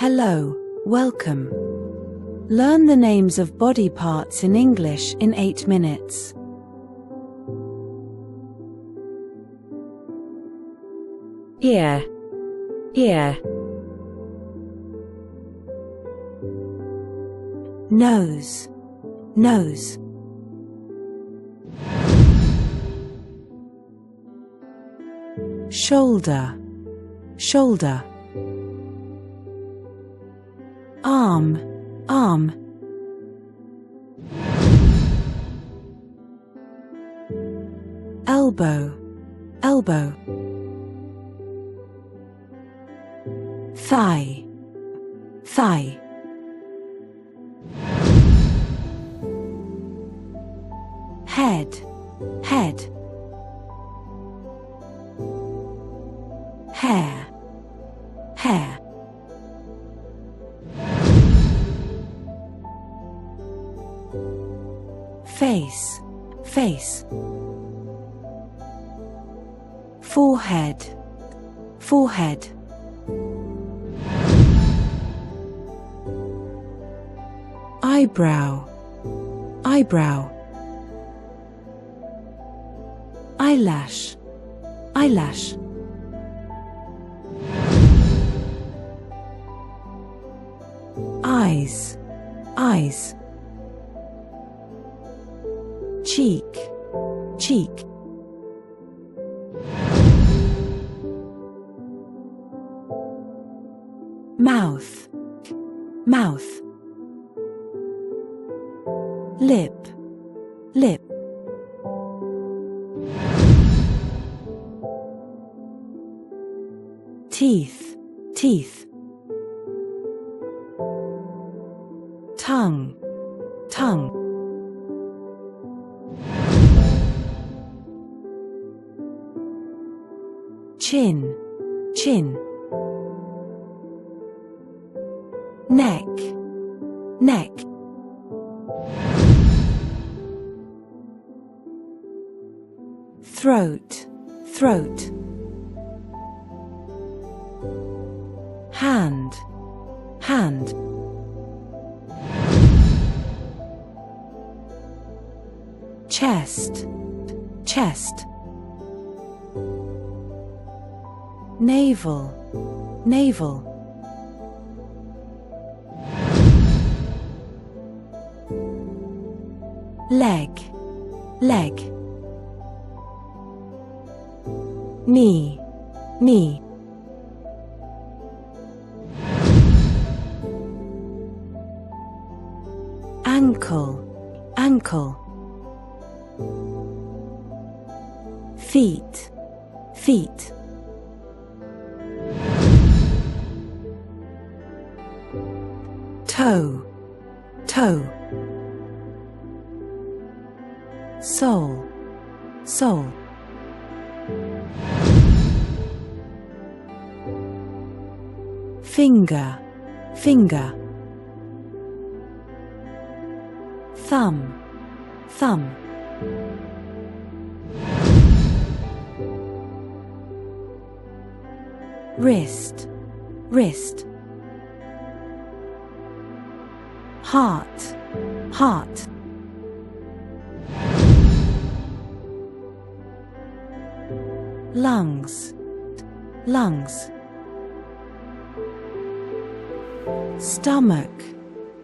Hello, welcome. Learn the names of body parts in English in 8 minutes. Ear, ear. Nose, nose. Shoulder, shoulder. Arm, arm. Elbow, elbow. Thigh, thigh. Head, head. Hair, hair. Face, face. Forehead, forehead. Eyebrow, eyebrow. Eyelash, eyelash. Eyes, eyes. Cheek, cheek. Mouth, mouth. Lip, lip. Teeth, teeth. Tongue, tongue. Chin, chin. Neck, neck. Throat, throat. Hand, hand. Chest, chest. Navel, navel. Leg, leg. Knee, knee. Ankle, ankle. Feet, feet. Toe, toe. Sole, sole. Finger, finger. Thumb, thumb. Wrist, wrist. Heart, heart. Lungs, lungs. Stomach,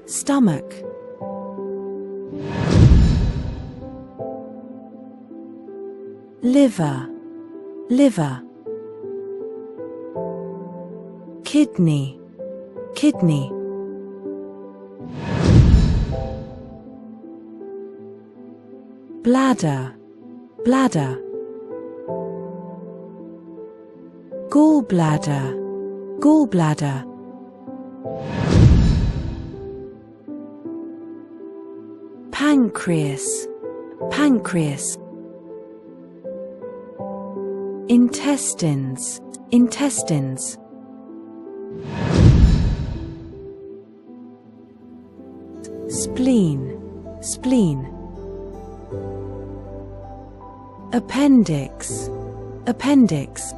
stomach. Liver, liver. Kidney, kidney. Bladder, bladder. Gallbladder, gallbladder. Pancreas, pancreas. Intestines, intestines. Spleen, spleen. Appendix, appendix.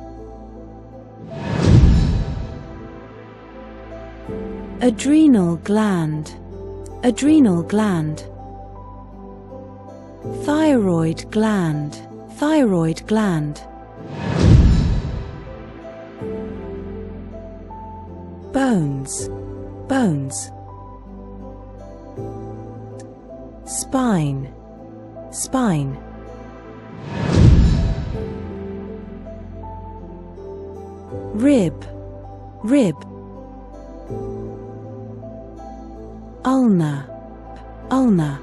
adrenal gland, adrenal gland, thyroid gland, thyroid gland, bones, bones, spine, spine, rib, rib, ulna, ulna,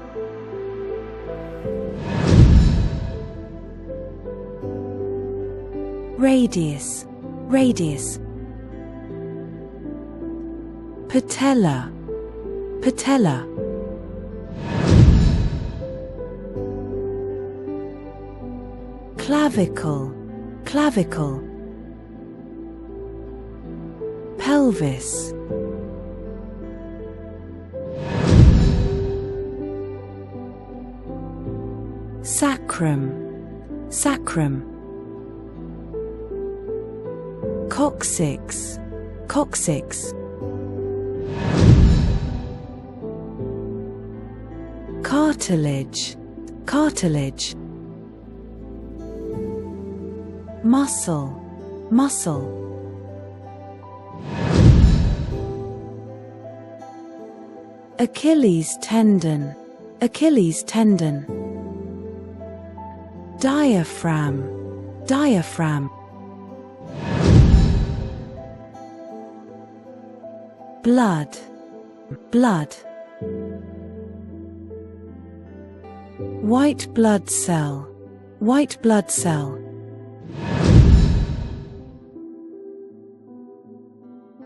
radius, radius, patella, patella, clavicle, clavicle, pelvis, sacrum, sacrum, coccyx, coccyx, cartilage, cartilage, muscle, muscle, Achilles tendon, Achilles tendon, diaphragm, diaphragm, blood, blood, white blood cell, white blood cell,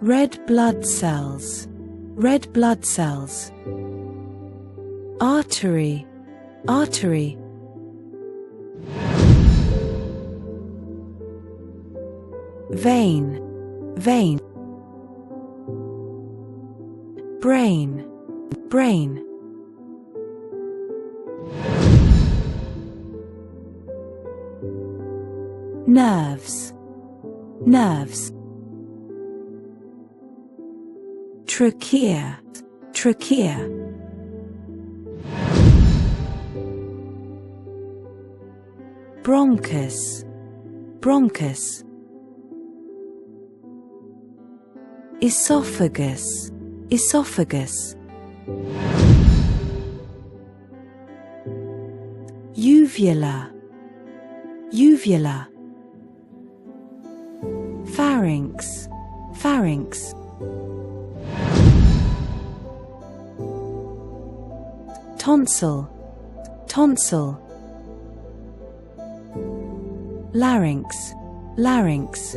red blood cells, red blood cells, artery, artery, vein, vein, brain, brain, nerves, nerves, trachea, trachea, bronchus, bronchus, esophagus, esophagus, uvula, uvula, pharynx, pharynx, tonsil, tonsil, larynx, larynx,